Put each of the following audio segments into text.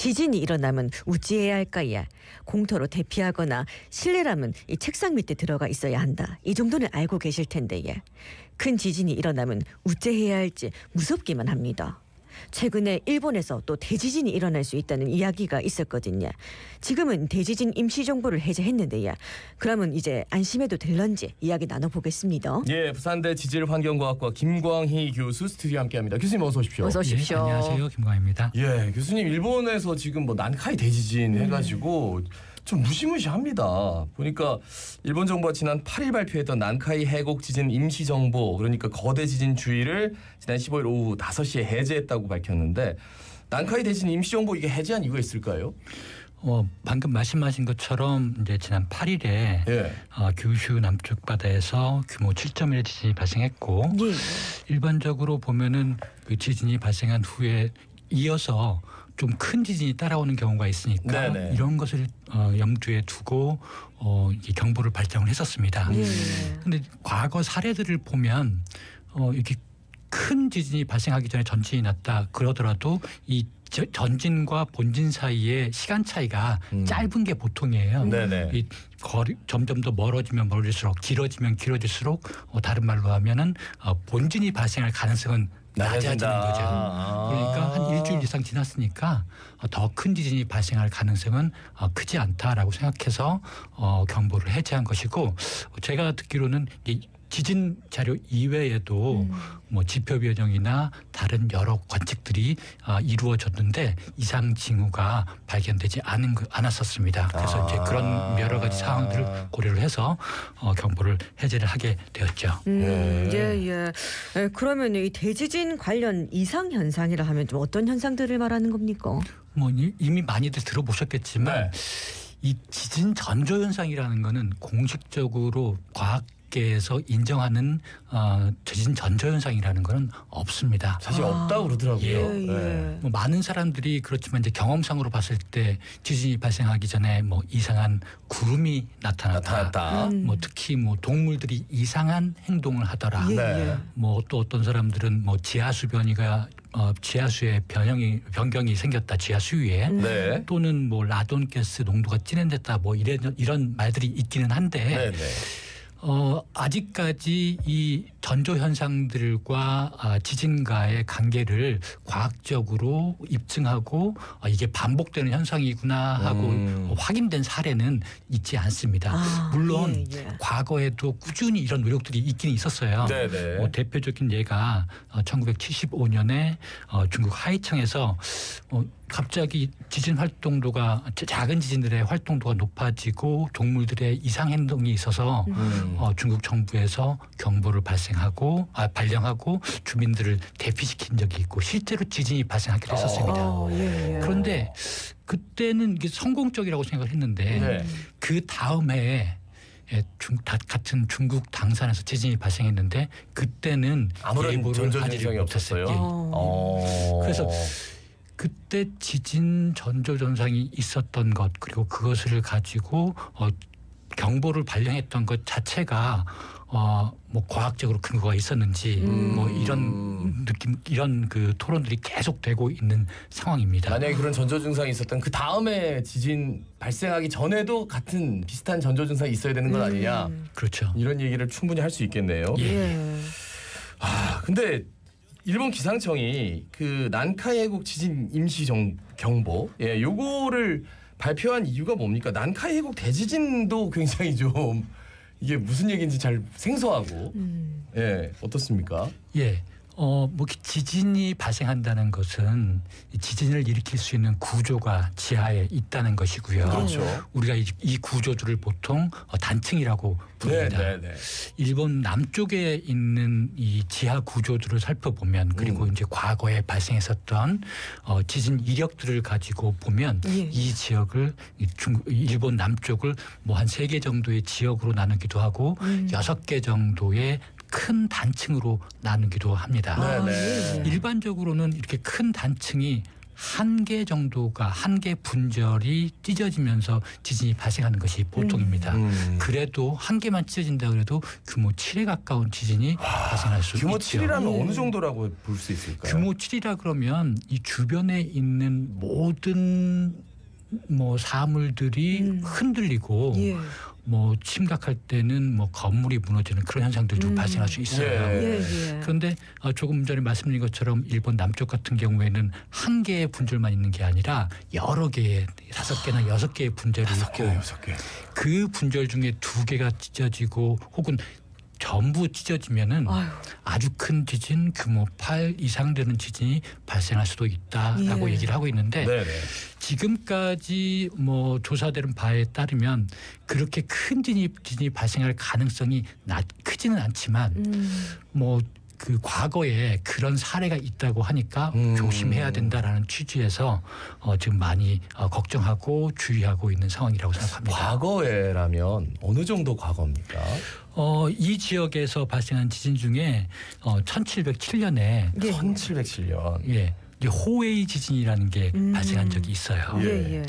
지진이 일어나면 우찌해야 할까 예. 공터로 대피하거나 실내라면 이 책상 밑에 들어가 있어야 한다. 이 정도는 알고 계실 텐데 예. 큰 지진이 일어나면 우째해야 할지 무섭기만 합니다. 최근에 일본에서 또 대지진이 일어날 수 있다는 이야기가 있었거든요. 지금은 대지진 임시정보를 해제했는데요. 그러면 이제 안심해도 될런지 이야기 나눠보겠습니다. 예, 부산대 지질환경과학과 김광희 교수 스튜디오에 함께합니다. 교수님 어서 오십시오. 어서 오십시오. 예, 안녕하세요, 김광희입니다. 예, 교수님 일본에서 지금 뭐 난카이 대지진 해가지고 좀 무시무시합니다. 보니까 일본 정부가 지난 8일 발표했던 난카이 해곡 지진 임시정보, 그러니까 거대 지진 주의를 지난 15일 오후 5시에 해제했다고 밝혔는데, 난카이 대지진 임시정보 이게 해제한 이유가 있을까요? 방금 말씀하신 것처럼 이제 지난 8일에 예. 규슈 남쪽 바다에서 규모 7.1의 지진이 발생했고, 예. 일반적으로 보면은 그 지진이 발생한 후에 이어서 좀 큰 지진이 따라오는 경우가 있으니까 네네. 이런 것을 염두에 두고 이게 경보를 발령을 했었습니다. 그런데 과거 사례들을 보면 이렇게 큰 지진이 발생하기 전에 전진이 났다 그러더라도 이 전진과 본진 사이의 시간 차이가 짧은 게 보통이에요. 네네. 이 점점 더 멀어지면 멀어질수록 길어지면 길어질수록 다른 말로 하면은 본진이 발생할 가능성은 낮아지는 거죠. 그러니까 한 일주일 이상 지났으니까 더 큰 지진이 발생할 가능성은 크지 않다라고 생각해서 경보를 해제한 것이고, 제가 듣기로는 지진 자료 이외에도 뭐 지표 변형이나 다른 여러 관측들이 이루어졌는데 이상 징후가 발견되지 않았었습니다. 그래서 이제 그런 여러 가지 상황들을 고려를 해서 경보를 해제를 하게 되었죠. 예. 그러면 이 대지진 관련 이상 현상이라 하면 좀 어떤 현상들을 말하는 겁니까? 뭐 이미 많이들 들어보셨겠지만 네. 이 지진 전조 현상이라는 거는 공식적으로 과학계에서 인정하는 지진 전조 현상이라는 거는 없습니다. 사실 없다고 그러더라고요. 예. 뭐 많은 사람들이 그렇지만 이제 경험상으로 봤을 때 지진이 발생하기 전에 뭐 이상한 구름이 나타났다. 뭐 특히 뭐 동물들이 이상한 행동을 하더라. 네. 뭐 또 어떤 사람들은 뭐 지하수 변이가 지하수의 변경이 생겼다. 지하수 위에 네. 또는 뭐 라돈가스 농도가 진행됐다. 뭐 이런 말들이 있기는 한데. 네네. 아직까지 이 전조 현상들과 지진과의 관계를 과학적으로 입증하고 이게 반복되는 현상이구나 하고 확인된 사례는 있지 않습니다. 물론 과거에도 꾸준히 이런 노력들이 있긴 있었어요. 대표적인 예가 1975년에 중국 하이창에서 갑자기 지진 활동도가 작은 지진들의 활동도가 높아지고 동물들의 이상 행동이 있어서 중국 정부에서 경보를 발령하고 주민들을 대피시킨 적이 있고 실제로 지진이 발생하기도 했었습니다. 그런데 그때는 이게 성공적이라고 생각을 했는데 그 다음 해에 같은 중국 당산에서 지진이 발생했는데 그때는 아무런 전조 현상이 없었어요. 그래서 그때 지진 전조 현상이 있었던 것 그리고 그것을 가지고 경보를 발령했던 것 자체가 뭐 과학적으로 근거가 있었는지 뭐 이런 느낌 이런 그 토론들이 계속되고 있는 상황입니다. 만약에 그런 전조 증상이 있었던 그 다음에 지진 발생하기 전에도 같은 비슷한 전조 증상이 있어야 되는 건 아니냐. 그렇죠. 이런 얘기를 충분히 할 수 있겠네요. 근데 일본 기상청이 그 난카이 해곡 지진 임시 경보 요거를 발표한 이유가 뭡니까? 난카이 해곡 대지진도 굉장히 좀 이게 무슨 얘기인지 잘 생소하고 어떻습니까? 뭐 지진이 발생한다는 것은 지진을 일으킬 수 있는 구조가 지하에 있다는 것이고요. 그렇죠. 우리가 이 구조들을 보통 단층이라고 부릅니다. 일본 남쪽에 있는 이 지하 구조들을 살펴보면 그리고 이제 과거에 발생했었던 지진 이력들을 가지고 보면 이 지역을 일본 남쪽을 뭐 한 3개 정도의 지역으로 나누기도 하고 6개 정도의 큰 단층으로 나누기도 합니다. 일반적으로는 이렇게 큰 단층이 한 개 정도가 한 개 분절이 찢어지면서 지진이 발생하는 것이 보통입니다. 그래도 한 개만 찢어진다 그래도 규모 7에 가까운 지진이 발생할 수 규모 있죠. 7이라면 어느 정도라고 볼 수 있을까요? 규모 7이라 그러면 이 주변에 있는 모든 뭐 사물들이 흔들리고 예. 뭐 심각할 때는 뭐 건물이 무너지는 그런 현상들도 발생할 수 있어요. 예, 예. 그런데 조금 전에 말씀드린 것처럼 일본 남쪽 같은 경우에는 한 개의 분절만 있는 게 아니라 여러 개의 5개나 6개의 분절이 있고 6개. 그 분절 중에 2개가 찢어지고 혹은 전부 찢어지면은 아유. 아주 큰 지진 규모 8 이상 되는 지진이 발생할 수도 있다라고 예. 얘기를 하고 있는데 네네. 지금까지 뭐 조사되는 바에 따르면 그렇게 큰 지진이 발생할 가능성이 크지는 않지만 뭐 그 과거에 그런 사례가 있다고 하니까 조심해야 된다라는 취지에서 지금 많이 걱정하고 주의하고 있는 상황이라고 생각합니다. 과거에라면 어느 정도 과거입니까? 이 지역에서 발생한 지진 중에 1707년에 예. 1707년. 예, 이제 호웨이 지진이라는 게 발생한 적이 있어요. 예, 예.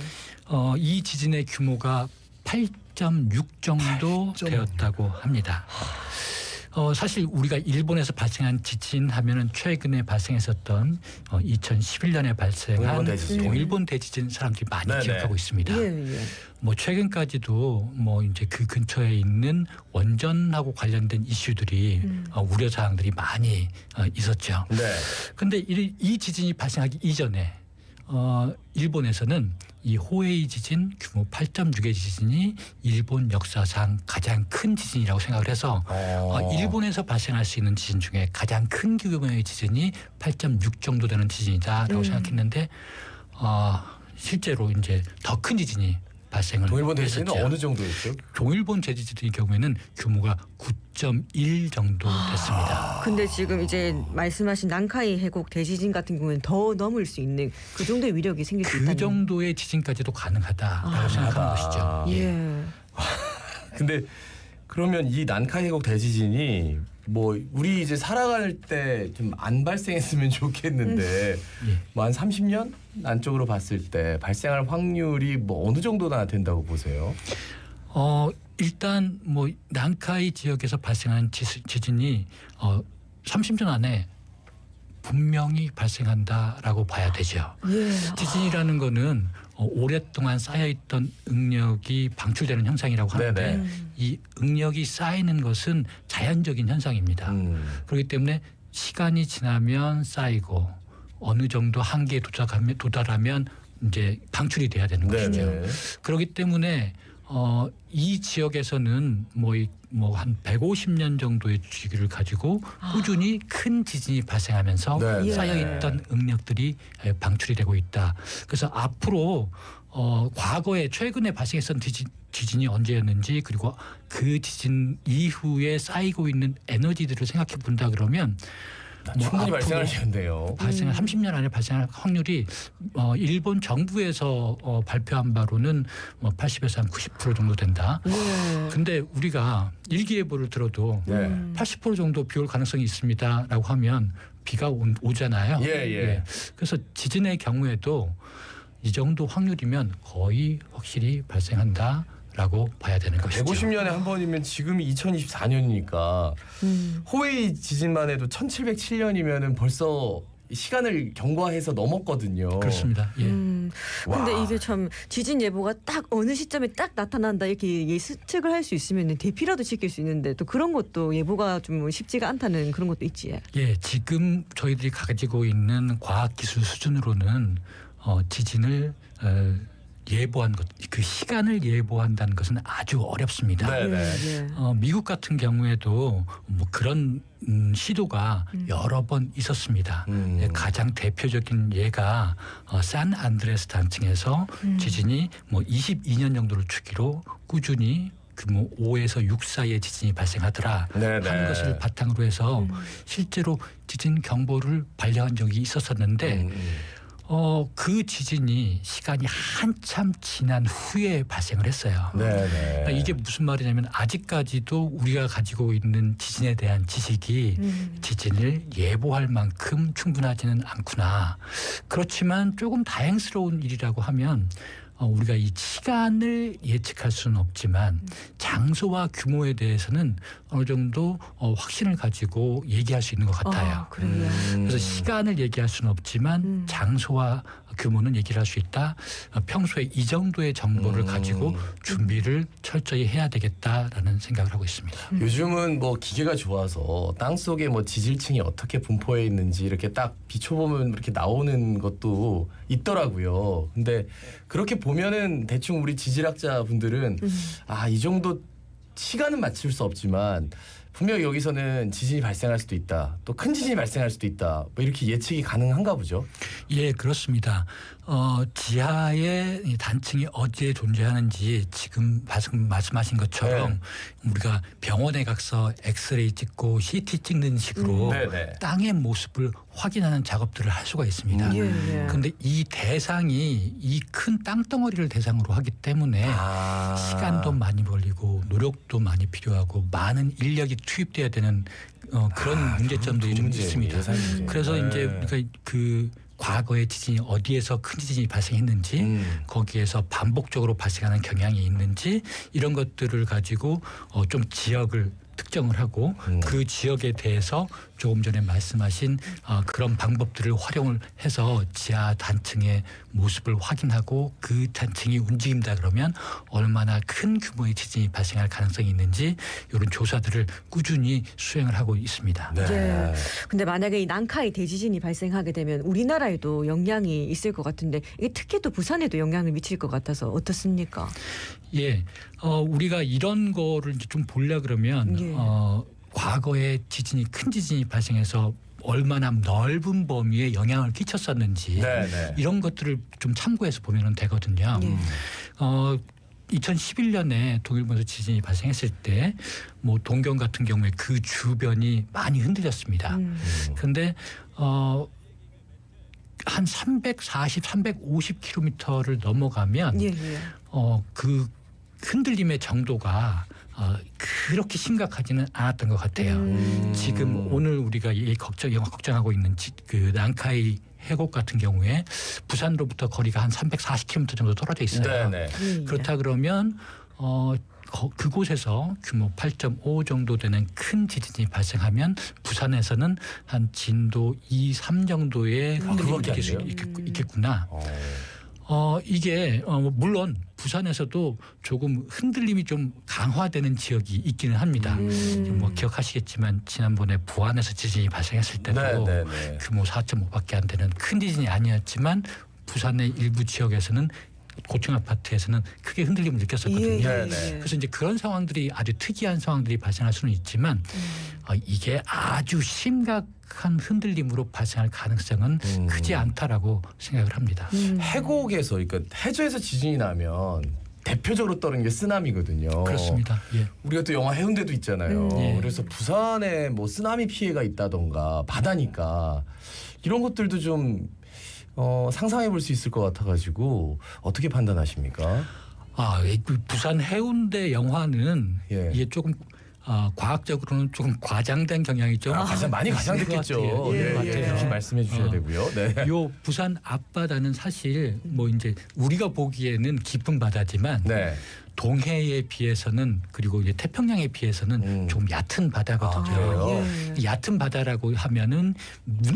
이 지진의 규모가 8.6 정도 8.6. 되었다고 합니다. 사실 우리가 일본에서 발생한 지진 하면은 최근에 발생했었던 2011년에 발생한 동일본 대지진 사람들이 많이 네네. 기억하고 있습니다. 예, 예. 뭐 최근까지도 뭐 이제 그 근처에 있는 원전하고 관련된 이슈들이 우려 사항들이 많이 있었죠. 네. 그런데 이 지진이 발생하기 이전에 일본에서는 이 호에이 지진 규모 8.6의 지진이 일본 역사상 가장 큰 지진이라고 생각을 해서 일본에서 발생할 수 있는 지진 중에 가장 큰 규모의 지진이 8.6 정도 되는 지진이다라고 생각했는데 실제로 이제 더 큰 지진이 발생을 동일본 대지진은 했었죠. 어느 정도였죠? 동일본 대지진의 경우에는 규모가 9.1 정도 됐습니다. 근데 지금 이제 말씀하신 난카이 해곡 대지진 같은 경우는 더 넘을 수 있는 그 정도의 위력이 생길 수 있다는. 그 정도의 지진까지도 가능하다라고 생각하는 것이죠. 예. 근데 그러면 이 난카이 해곡 대지진이 뭐 우리 이제 살아갈 때 좀 안 발생했으면 좋겠는데 뭐 한 30년 안쪽으로 봤을 때 발생할 확률이 뭐 어느 정도나 된다고 보세요? 일단 뭐 난카이 지역에서 발생한 지진이 30년 안에 분명히 발생한다라고 봐야 되죠. 예. 지진이라는 거는 오랫동안 쌓여있던 응력이 방출되는 현상이라고 하는데 네네. 이 응력이 쌓이는 것은 자연적인 현상입니다. 그렇기 때문에 시간이 지나면 쌓이고 어느 정도 한계에 도달하면 이제 방출이 돼야 되는 것이죠. 네네. 그렇기 때문에 이 지역에서는 뭐 한 150년 정도의 주기를 가지고 꾸준히 큰 지진이 발생하면서 네. 쌓여있던 응력들이 방출이 되고 있다. 그래서 앞으로 과거에 최근에 발생했던 지진이 언제였는지 그리고 그 지진 이후에 쌓이고 있는 에너지들을 생각해 본다 그러면 충분히 발생하시는데요. 발생 30년 안에 발생할 확률이 일본 정부에서 발표한 바로는 80에서 한 90% 정도 된다. 근데 우리가 일기예보를 들어도 네. 80% 정도 비 올 가능성이 있습니다라고 하면 비가 오잖아요. 예. 그래서 지진의 경우에도 이 정도 확률이면 거의 확실히 발생한다라고 봐야 되는 것이죠. 150년에 한 번이면 지금이 2024년이니까 호웨이 지진만 해도 1707년이면은 벌써 시간을 경과해서 넘었거든요. 그렇습니다. 예. 근데 이게 참 지진 예보가 딱 어느 시점에 딱 나타난다 이렇게 예측을 할 수 있으면 대피라도 지킬 수 있는데 또 그런 것도 예보가 좀 쉽지가 않다는 그런 것도 있지. 예, 지금 저희들이 가지고 있는 과학기술 수준으로는 지진을 예보한 것, 그 시간을 예보한다는 것은 아주 어렵습니다. 네네. 미국 같은 경우에도 뭐 그런 시도가 여러 번 있었습니다. 가장 대표적인 예가 샌안드레스 단층에서 지진이 뭐 22년 정도를 주기로 꾸준히 규모 5에서 6 사이의 지진이 발생하더라 하는 것을 바탕으로 해서 실제로 지진 경보를 발령한 적이 있었었는데 그 지진이 시간이 한참 지난 후에 발생을 했어요. 네네. 그러니까 이게 무슨 말이냐면 아직까지도 우리가 가지고 있는 지진에 대한 지식이 지진을 예보할 만큼 충분하지는 않구나. 그렇지만 조금 다행스러운 일이라고 하면 우리가 이 시간을 예측할 수는 없지만 장소와 규모에 대해서는 어느 정도 확신을 가지고 얘기할 수 있는 것 같아요. 그래요. 그래서 시간을 얘기할 수는 없지만 장소와 규모는 얘기를 할 수 있다. 평소에 이 정도의 정보를 가지고 준비를 철저히 해야 되겠다라는 생각을 하고 있습니다. 요즘은 뭐 기계가 좋아서 땅 속에 뭐 지질층이 어떻게 분포해 있는지 이렇게 딱 비춰보면 이렇게 나오는 것도 있더라고요. 근데 그렇게 보면은 대충 우리 지질학자 분들은 이 정도 시간은 맞출 수 없지만 분명히 여기서는 지진이 발생할 수도 있다. 또 큰 지진이 발생할 수도 있다. 뭐 이렇게 예측이 가능한가 보죠. 예, 그렇습니다. 지하의 단층이 어디에 존재하는지 지금 말씀하신 것처럼 우리가 병원에 가서 엑스레이 찍고 CT 찍는 식으로 땅의 모습을 확인하는 작업들을 할 수가 있습니다. 그런데 이 대상이 이 큰 땅덩어리를 대상으로 하기 때문에 시간도 많이 걸리고 노력도 많이 필요하고 많은 인력이 투입돼야 되는 그런 문제점들이 좀 있습니다. 그래서 이제 우리가 그 과거의 지진이 어디에서 큰 지진이 발생했는지 거기에서 반복적으로 발생하는 경향이 있는지 이런 것들을 가지고 좀 지역을 특정을 하고 그 지역에 대해서 조금 전에 말씀하신 그런 방법들을 활용을 해서 지하 단층의 모습을 확인하고 그 단층이 움직인다 그러면 얼마나 큰 규모의 지진이 발생할 가능성이 있는지 이런 조사들을 꾸준히 수행을 하고 있습니다. 네. 근데 만약에 이 난카이 대지진이 발생하게 되면 우리나라에도 영향이 있을 것 같은데 이게 특히 또 부산에도 영향을 미칠 것 같아서 어떻습니까? 예, 우리가 이런 거를 이제 좀 보려 그러면 과거에 큰 지진이 발생해서 얼마나 넓은 범위에 영향을 끼쳤었는지 이런 것들을 좀 참고해서 보면 되거든요. 2011년에 동일본에서 지진이 발생했을 때 뭐 동경 같은 경우에 그 주변이 많이 흔들렸습니다. 그런데 한 340, 350km를 넘어가면 그 흔들림의 정도가 그렇게 심각하지는 않았던 것 같아요. 지금 오늘 우리가 영화 걱정하고 있는 그 난카이 해곡 같은 경우에 부산으로부터 거리가 한 340km 정도 떨어져 있어요. 그렇다 그러면 그곳에서 규모 8.5 정도 되는 큰 지진이 발생하면 부산에서는 한 진도 2, 3 정도의 흔들림을 느낄 수 있겠구나. 이게 물론 부산에서도 조금 흔들림이 좀 강화되는 지역이 있기는 합니다. 뭐 기억하시겠지만 지난번에 부안에서 지진이 발생했을 때도 규모 4.5밖에 안 되는 큰 지진이 아니었지만 부산의 일부 지역에서는 고층 아파트에서는 크게 흔들림을 느꼈었거든요. 그래서 이제 그런 상황들이 아주 특이한 상황들이 발생할 수는 있지만 이게 아주 심각한 흔들림으로 발생할 가능성은 크지 않다라고 생각을 합니다. 해곡에서 그러니까 해저에서 지진이 나면 대표적으로 떠오르는 게 쓰나미거든요. 그렇습니다. 우리가 또 영화 해운대도 있잖아요. 그래서 부산에 뭐 쓰나미 피해가 있다던가 바다니까 이런 것들도 좀 상상해 볼 수 있을 것 같아가지고 어떻게 판단하십니까? 부산 해운대 영화는 이게 조금 과학적으로는 조금 과장된 경향이 좀 많이 과장됐겠죠. 그렇게 말씀해 주셔야 되고요. 요 부산 앞바다는 사실 뭐 이제 우리가 보기에는 깊은 바다지만 동해에 비해서는 그리고 이제 태평양에 비해서는 좀 얕은 바다거든요. 얕은 바다라고 하면은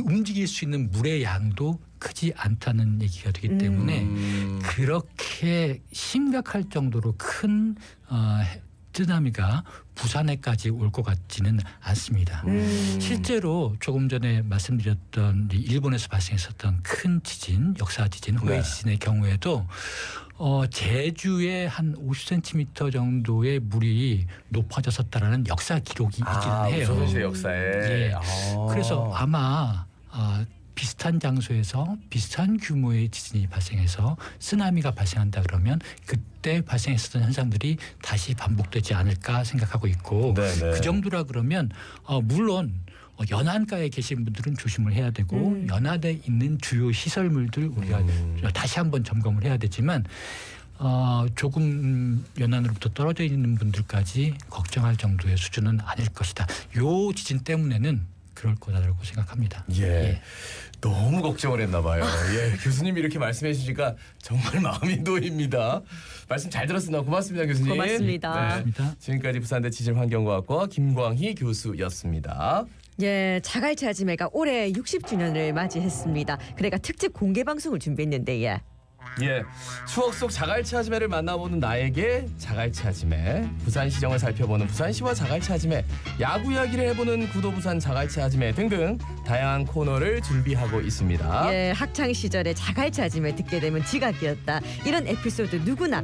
움직일 수 있는 물의 양도 크지 않다는 얘기가 되기 때문에 그렇게 심각할 정도로 큰 쓰나미가 부산에까지 올 것 같지는 않습니다. 실제로 조금 전에 말씀드렸던 일본에서 발생했었던 큰 지진, 역사 지진, 호에이 지진의 경우에도 제주에 한 50cm 정도의 물이 높아졌었다라는 역사 기록이 있기는 해요. 조선시대 역사에. 그래서 아마 비슷한 장소에서 비슷한 규모의 지진이 발생해서 쓰나미가 발생한다 그러면 그때 발생했었던 현상들이 다시 반복되지 않을까 생각하고 있고 그 정도라 그러면 물론 연안가에 계신 분들은 조심을 해야 되고 연안에 있는 주요 시설물들 우리가 다시 한번 점검을 해야 되지만 조금 연안으로부터 떨어져 있는 분들까지 걱정할 정도의 수준은 아닐 것이다. 요 지진 때문에는 그럴 거다라고 생각합니다. 예. 너무 걱정을 했나 봐요. 예, 교수님이 이렇게 말씀해 주시니까 정말 마음이 놓입니다. 말씀 잘 들었습니다. 고맙습니다, 교수님. 고맙습니다. 고맙습니다. 지금까지 부산대 지질환경과학과 김광희 교수였습니다. 예, 자갈치 아지매가 올해 60주년을 맞이했습니다. 그래가 특집 공개 방송을 준비했는데 예, 추억 속 자갈치 아지매를 만나보는 나에게 자갈치 아지매, 부산 시정을 살펴보는 부산시와 자갈치 아지매, 야구 이야기를 해보는 구도부산 자갈치 아지매 등등 다양한 코너를 준비하고 있습니다. 예, 학창 시절에 자갈치 아지매 듣게 되면 지각이었다. 이런 에피소드 누구나